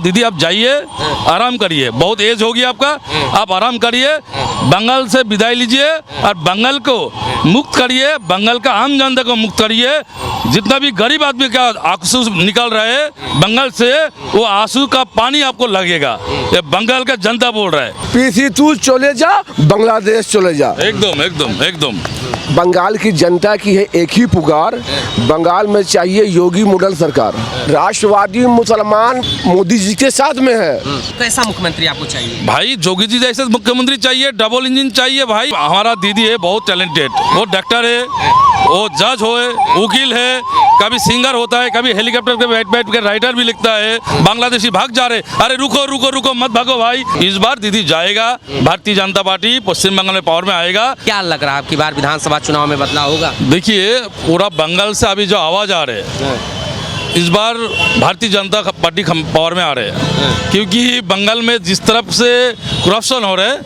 दीदी आप जाइए, आराम करिए, बहुत एज होगी आपका, आप आराम करिए, बंगाल से विदाई लीजिए और बंगाल को मुक्त करिए, बंगाल का आम जनता को मुक्त करिए। जितना भी गरीब आदमी का आंसू निकल रहा है बंगाल से, वो आंसू का पानी आपको लगेगा। ये बंगाल का जनता बोल रहा है। पीसी तू चले जा, बांग्लादेश चले जा। एकदम एकदम एकदम। बंगाल की जनता की है एक ही पुकार, बंगाल में चाहिए योगी मॉडल सरकार। राष्ट्रवादी मुसलमान मोदी जी के साथ में है। कैसा मुख्यमंत्री आपको चाहिए? भाई जोगी जी जैसे मुख्यमंत्री चाहिए, डबल इंजन चाहिए। भाई हमारा दीदी है बहुत टैलेंटेड, वो डॉक्टर है, वो जज हो, वकील है, कभी सिंगर होता है, कभी हेलीकॉप्टर पे बैठ बैठ के राइटर भी लिखता है। बांग्लादेशी भाग जा रहे, अरे रुको रुको रुको मत भागो भाई। इस बार दीदी जाएगा, भारतीय जनता पार्टी पश्चिम बंगाल में पावर में आएगा। क्या लग रहा है आपकी बार विधानसभा चुनाव में बदलाव होगा? देखिए पूरा बंगाल से अभी जो आवाज आ रहे हैं, इस बार भारतीय जनता पार्टी पावर में आ रहे हैं, क्योंकि बंगाल में जिस तरफ से करप्शन हो रहा है,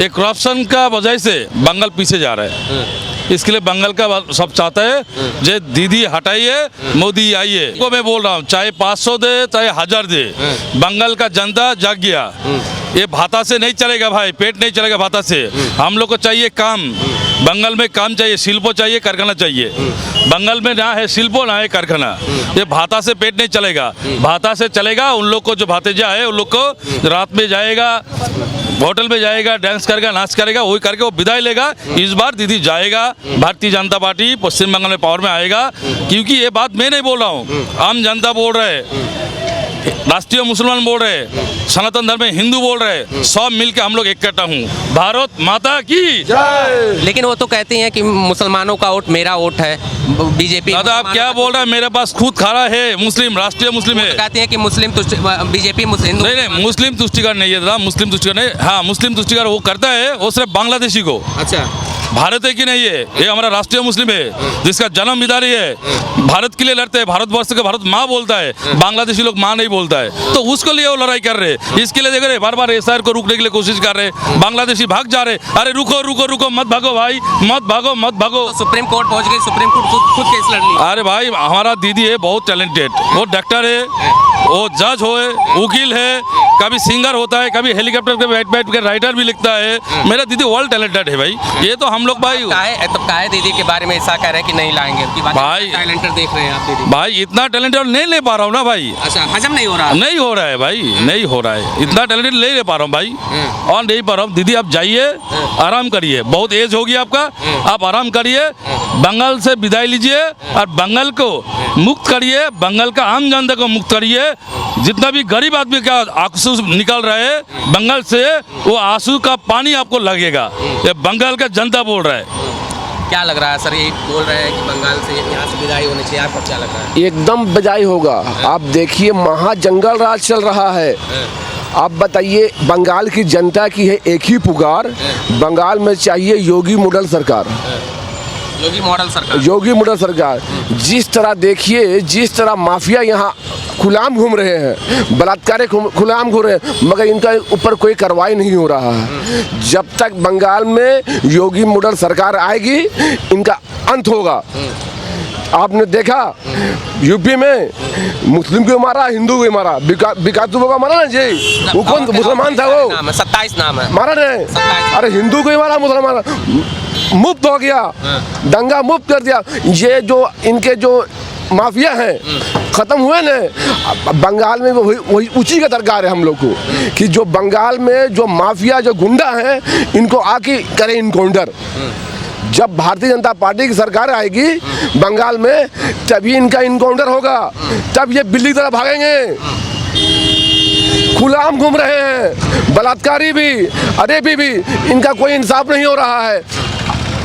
ये करप्शन का वजह से बंगाल पीछे जा रहा है। इसके लिए बंगाल का सब चाहता है जे दीदी हटाइए, मोदी आइए। को मैं बोल रहा हूँ, चाहे 500 दे चाहे 1000 दे, बंगाल का जनता जाग गया। ये भाता से नहीं चलेगा भाई, पेट नहीं चलेगा भाता से। हम लोग को चाहिए काम, बंगाल में काम चाहिए, शिल्पो चाहिए, कारखाना चाहिए। बंगाल में ना है शिल्पो ना है कारखाना। ये भाता से पेट नहीं चलेगा, भाता से चलेगा। उन लोग को जो भातेजा है उन लोग को रात में जाएगा, होटल में जाएगा, डांस करेगा, नाच करेगा, वही करके वो विदाई लेगा। इस बार दीदी जाएगा, भारतीय जनता पार्टी पश्चिम बंगाल में पावर में आएगा। क्योंकि ये बात मैं नहीं बोल रहा हूँ, आम जनता बोल रहे हैं, राष्ट्रीय मुसलमान बोल रहे हैं, सनातन धर्म में हिंदू बोल रहे हैं, सब मिलकर हम लोग इकट्ठा हूँ। भारत माता की जय। लेकिन वो तो कहते हैं कि मुसलमानों का वोट मेरा वोट है, बीजेपी। दादा आप क्या बोल रहे हैं? मेरे पास खुद खड़ा है मुस्लिम, राष्ट्रीय मुस्लिम है। तो कहते हैं कि मुस्लिम बीजेपी हिंदू। नहीं मुस्लिम तुष्टिकर नहीं है दादा, मुस्लिम तुष्टिकर नहीं। हाँ मुस्लिम तुष्टिकर वो करता है, वो सिर्फ बांग्लादेशी को। अच्छा, भारत है कि नहीं है, ये हमारा राष्ट्रीय मुस्लिम है, जिसका जन्म विदारी है, भारत के लिए लड़ते हैं, भारतवर्ष के भारत माँ बोलता है, बांग्लादेशी लोग माँ नहीं बोलता है, तो उसके लिए वो लड़ाई कर रहे हैं। इसके लिए देख रहे बार बार एसआर को रुकने के लिए कोशिश कर रहे हैं, बांग्लादेशी भाग जा रहे, अरे रुको रुको रुको मत भागो भाई, मत भागो मत भागो। तो सुप्रीम कोर्ट पहुंच गई, सुप्रीम कोर्ट खुद केस लड़ ली। अरे भाई हमारा दीदी है बहुत टैलेंटेड, वो डॉक्टर है, वो जज हो, वकील है, कभी सिंगर होता है, कभी हेलीकॉप्टर पे बैठ बैठ के राइटर भी लिखता है। मेरा दीदी वर्ल्ड टैलेंटेड है भाई। ये तो हम लोग भाई काहे दीदी के बारे में ऐसा कह रहे हैं कि नहीं लाएंगे भाई, टैलेंटेड देख रहे हैं आप दीदी। भाई इतना टैलेंटेड नहीं ले पा रहा हूँ ना भाई। अच्छा, हजम नहीं हो रहा? नहीं हो रहा है भाई, नहीं हो रहा है, इतना टैलेंटेड नहीं ले पा रहा हूँ भाई, और नहीं पा रहा हूँ। दीदी आप जाइए, आराम करिए, बहुत एज होगी आपका, आप आराम करिए, बंगाल से विदाई लीजिए और बंगाल को मुक्त करिए, बंगाल का आम जनता को मुक्त करिए। जितना भी गरीब आदमी का आंसू निकल रहा है बंगाल से, वो आंसू का पानी आपको लगेगा। ये बंगाल का जनता बोल रहा है। क्या लग रहा है सर, ये बोल रहे हैं कि बंगाल से यहाँ से विदाई होनी चाहिए, आपको क्या लग रहा है? एकदम बजाई होगा। आप देखिए महाजंगल राज चल रहा है। आप बताइए, बंगाल की जनता की है एक ही पुकार, बंगाल में चाहिए योगी मॉडल सरकार। योगी मॉडल सरकार, योगी मॉडल सरकार। जिस तरह देखिए, जिस तरह माफिया यहाँ खुलाम घूम रहे हैं, बलात्कारी खुलाम घूम रहे हैं, मगर इनका ऊपर कोई कार्रवाई नहीं हो रहा है। जब तक बंगाल में योगी मॉडल सरकार आएगी, इनका अंत होगा। आपने देखा यूपी में मुस्लिम को मारा, हिंदू को मारा, बिकातुबो का मारा ना जी, वो कौन मुसलमान था? वो 27 नाम है, मारा नहीं। अरे हिंदू को ही मारा, मुसलमान मुफ्त हो गया, दंगा मुफ्त कर दिया। ये जो इनके जो माफिया हैं खत्म हुए ना। बंगाल में वही उसी का दरकार है हम लोग को, कि जो बंगाल में जो माफिया जो गुंडा हैं, इनको आके करें इनकाउंटर। जब भारतीय जनता पार्टी की सरकार आएगी बंगाल में, तभी इनका इनकाउंटर होगा, तब ये बिल्ली की तरह भागेंगे। खुलाम घूम रहे हैं, बलात्कारी भी, अरे भी इनका कोई इंसाफ नहीं हो रहा है।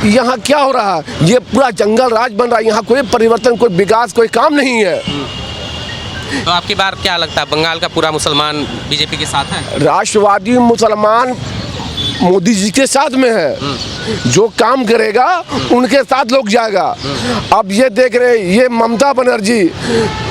यहाँ क्या हो रहा है? ये पूरा जंगल राज बन रहा है। यहाँ कोई परिवर्तन, कोई विकास, कोई काम नहीं है। तो आपकी बार क्या लगता है, बंगाल का पूरा मुसलमान बीजेपी के साथ है? राष्ट्रवादी मुसलमान मोदी जी के साथ में है, जो काम करेगा उनके साथ लोग जाएगा। अब ये देख रहे, ये ममता बनर्जी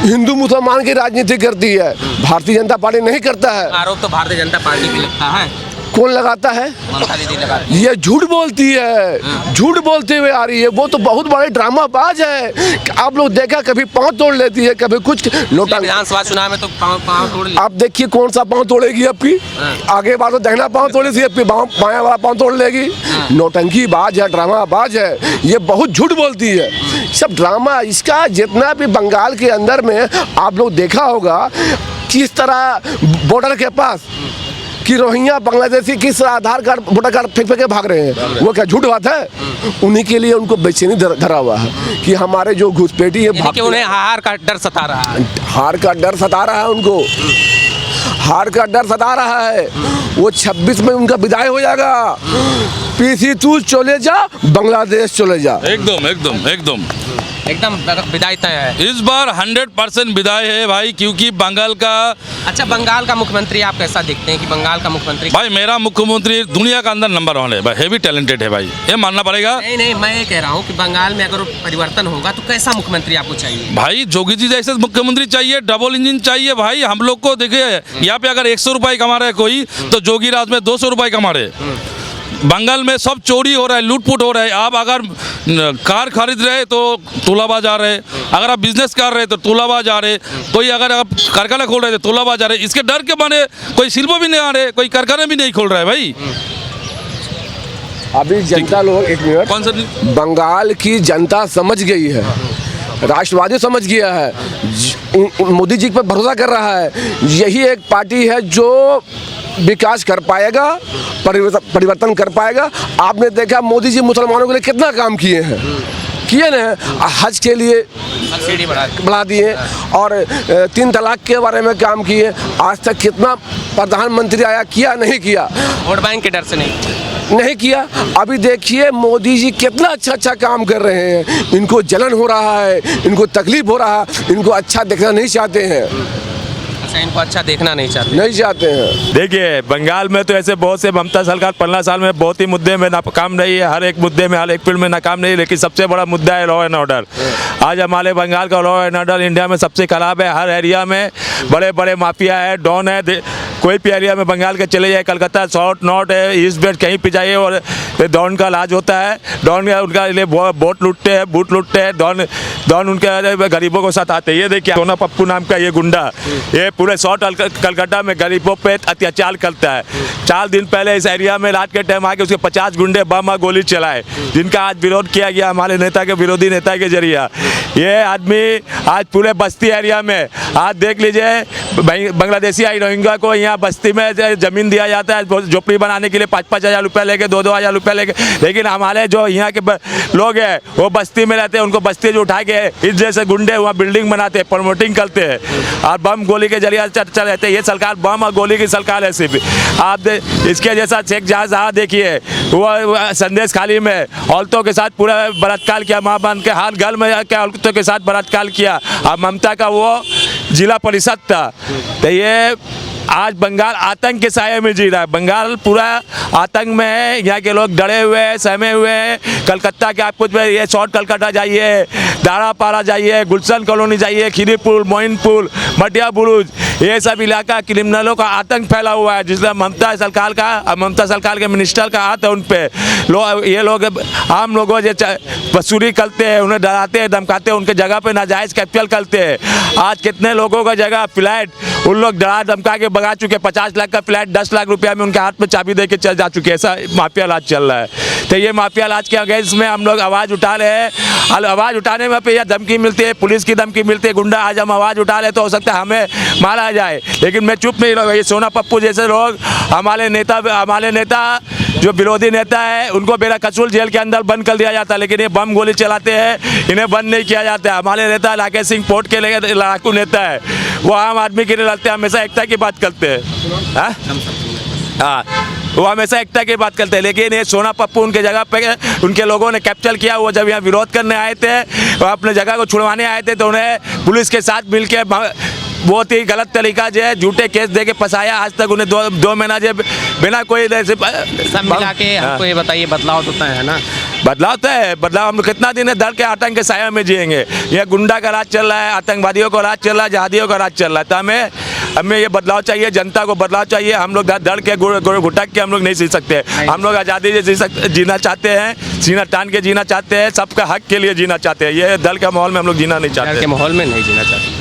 हिंदू मुसलमान की राजनीति करती है, भारतीय जनता पार्टी नहीं करता है। आरोप तो भारतीय जनता पार्टी भी लगता है। कौन लगाता है? ममता दीदी लगाती ये झूठ बोलती है, झूठ बोलते हुए आ रही है। वो तो बहुत बड़े ड्रामाबाज है। आप लोग देखा, कभी पाँव तोड़ लेती है, कभी कुछ लोटा। विधानसभा चुनाव में तो पाँव तोड़ लिया। आप देखिए कौन सा पाँव तोड़ेगी आपकी। आगे बार तो दाहिना पाँव तोड़ी थी, आपकी बायां वाला पाँव तोड़ लेगी। नौटंकी बाज है, ड्रामाबाज है, ये बहुत झूठ बोलती है। सब ड्रामा। इसका जितना भी बंगाल के अंदर में आप लोग देखा होगा किस तरह बॉर्डर के पास कि रोहिंग्या बांग्लादेशी किस आधार कार्ड वोटर कार्ड फेंक के भाग रहे हैं। वो क्या झूठ बात है? उन्हीं के लिए उनको बेचैनी धरा हुआ है कि हमारे जो घुसपैठी है, कि उन्हें हार का डर सता रहा है। हार का डर सता रहा है उनको, हार का डर सता रहा है। वो 26 में उनका विदाई हो जाएगा। पीसी तू चले जा, बांग्लादेश चले जा। एकदम एकदम एकदम एकदम विदाई तय है इस बार 100% विदाई है भाई, क्योंकि बंगाल का। अच्छा, बंगाल का मुख्यमंत्री आप कैसा देखते हैं कि बंगाल का मुख्यमंत्री? भाई मेरा मुख्यमंत्री दुनिया का अंदर नंबर 1 है भाई, हेवी टैलेंटेड है भाई, ये मानना पड़ेगा। नहीं, मैं ये कह रहा हूँ कि बंगाल में अगर परिवर्तन होगा तो कैसा मुख्यमंत्री आपको चाहिए? भाई जोगी जी जैसे मुख्यमंत्री चाहिए, डबल इंजन चाहिए भाई। हम लोग को देखिए, यहाँ पे अगर 100 रुपये कमा रहे कोई, तो जोगी राज में 200 रुपये कमा रहे। बंगाल में सब चोरी हो रहा है, लूटपूट हो रहा है। आप अगर कार खरीद रहे तो तोलाबाज आ रहे, अगर आप बिजनेस कर रहे तो तोलाबाज आ रहे, कोई अगर आप कारखाना खोल रहे तो तोलाबाज आ रहे। इसके डर के माने कोई शिल्प भी नहीं आ रहे, कोई कारखाना भी नहीं खोल रहा है भाई। अभी जनता लोग, एक मिनट, कौन सा? बंगाल की जनता समझ गई है, राष्ट्रवादी समझ गया है, मोदी जी पर भरोसा कर रहा है। यही एक पार्टी है जो विकास कर पाएगा, परिवर्तन कर पाएगा। आपने देखा मोदी जी मुसलमानों के लिए कितना काम किए हैं, किए ना। हज के लिए सब्सिडी बढ़ा दिए और 3 तलाक के बारे में काम किए। आज तक कितना प्रधानमंत्री आया, किया नहीं किया? वोट बैंक के डर से नहीं किया। अभी देखिए मोदी जी कितना अच्छा काम कर रहे हैं। इनको जलन हो रहा है, इनको तकलीफ हो रहा है, इनको अच्छा देखना नहीं चाहते हैं। इनको अच्छा देखना नहीं चाहते हैं। देखिए, बंगाल में तो ऐसे बहुत से, ममता सरकार 15 साल में बहुत ही मुद्दे में नाकाम रही है, हर एक मुद्दे में, हर एक फील्ड में नाकाम रही है, लेकिन सबसे बड़ा मुद्दा है लॉ एंड ऑर्डर। आज हमारे बंगाल का लॉ एंड ऑर्डर इंडिया में सबसे खराब है। हर एरिया में बड़े बड़े माफिया है, डॉन है। कोई भी एरिया में बंगाल के चले जाए, कलकत्ता साउथ नॉर्थ है, ईस्ट वेस्ट कहीं पे जाइए और डॉन का इलाज होता है। डॉन उनका लिए बोट लूटते हैं, बूट लूटते हैं। डॉन उनके गरीबों को सताते हैं। ये देखिए, सोना पप्पू नाम का ये गुंडा, ये पूरे साउथ कलकत्ता में गरीबों पे अत्याचार करता है। 4 दिन पहले इस एरिया में रात के टाइम आके उसके 50 गुंडे बम और गोली चलाए, जिनका आज विरोध किया गया हमारे नेता के, विरोधी नेता के जरिए। ये आदमी आज पूरे बस्ती एरिया में, आज देख लीजिए, बांग्लादेशी आई रोहिंग्या को यहाँ बस्ती में ज़मीन दिया जाता है झोपड़ी बनाने के लिए, 5-5 हज़ार रुपये लेके, 2-2 हज़ार रुपये लेके। लेकिन हमारे जो यहाँ के लोग हैं वो बस्ती में रहते हैं, उनको बस्ती जो उठा के इस जैसे गुंडे वहाँ बिल्डिंग बनाते हैं, प्रमोटिंग करते हैं और बम गोली के जरिए चर्चा रहते हैं। ये सरकार बम और गोली की सरकार है सिर्फ। आप इसके जैसा शेख जहाँ देखिए, वो संदेश खाली में औरतों के साथ पूरा बलात्कार किया, माँ बहन के हाथ घर में क्या औरतों के साथ बलात्कार किया। और ममता का वो जिला परिषद था। तो ये आज बंगाल आतंक के साये में जी रहा है। बंगाल पूरा आतंक में है। यहाँ के लोग डरे हुए हैं, सहमे हुए हैं। कलकत्ता के आप कुछ ये शॉर्ट कलकत्ता जाइए, दारापाड़ा जाइए, गुलशन कॉलोनी जाइए, खीरीपुर, मोइनपुर, मटिया बुरुज, ये सब इलाका क्रिमिनलों का आतंक फैला हुआ है, जिसमें ममता सरकार के मिनिस्टर का हाथ है उन पर। ये लोग आम लोगों जो वसूली करते हैं, उन्हें डराते हैं, धमकाते हैं, उनके जगह पे नाजायज़ कैप्चर करते हैं। आज कितने लोगों का जगह फ्लैट उन लोग डरा धमका के भगा चुके। 50 लाख का फ्लैट 10 लाख रुपया में उनके हाथ में चाबी दे के चल जा चुके। ऐसा माफिया राज चल रहा है। तो ये माफिया राज के अगेंस्ट में हम लोग आवाज़ उठा रहे हैं। आवाज़ उठाने में पे यह धमकी मिलती है, पुलिस की धमकी मिलती है, गुंडा। आज हम आवाज़ उठा रहे तो हो सकता है हमें मारा जाए, लेकिन मैं चुप नहीं रहूँगा। ये सोना पप्पू जैसे लोग, हमारे नेता जो विरोधी नेता है, उनको बेरा कसूल जेल के अंदर बंद कर दिया जाता है, लेकिन ये बम गोली चलाते हैं, इन्हें बंद नहीं किया जाता है। हमारे नेता राकेश सिंह पोर्ट के लिए लड़ाकू नेता है, वो आम आदमी के लिए लड़ते हैं, हमेशा एकता की बात करते हैं। हाँ, वो हमेशा एकता की बात करते हैं। लेकिन ये सोना पप्पू उनके जगह पे उनके लोगों ने कैप्चर किया। वो जब यहाँ विरोध करने आए थे, वो अपने जगह को छुड़वाने आए थे, तो उन्हें पुलिस के साथ मिलकर बहुत ही गलत तरीका जो है झूठे केस दे के फंसाया। आज तक उन्हें दो महीना जो बिना कोई सब मिला के हमको ये बताइए, बदलाव तो है ना? बदलाव तो है। बदलाव हम कितना दिन है डर के आतंक के साया में जिएंगे। यह गुंडा का राज चल रहा है, आतंकवादियों का राज चल रहा है, जहादियों का राज चल रहा है। तो हमें हमें ये बदलाव चाहिए, जनता को बदलाव चाहिए। हम लोग दड़ के घुटक के हम लोग नहीं जी सकते। हम लोग आज़ादी से जीना चाहते हैं, सीना तान के जीना चाहते हैं, सबका हक के लिए जीना चाहते हैं। ये दल के माहौल में हम लोग जीना नहीं चाहते। के माहौल में नहीं जीना चाहते।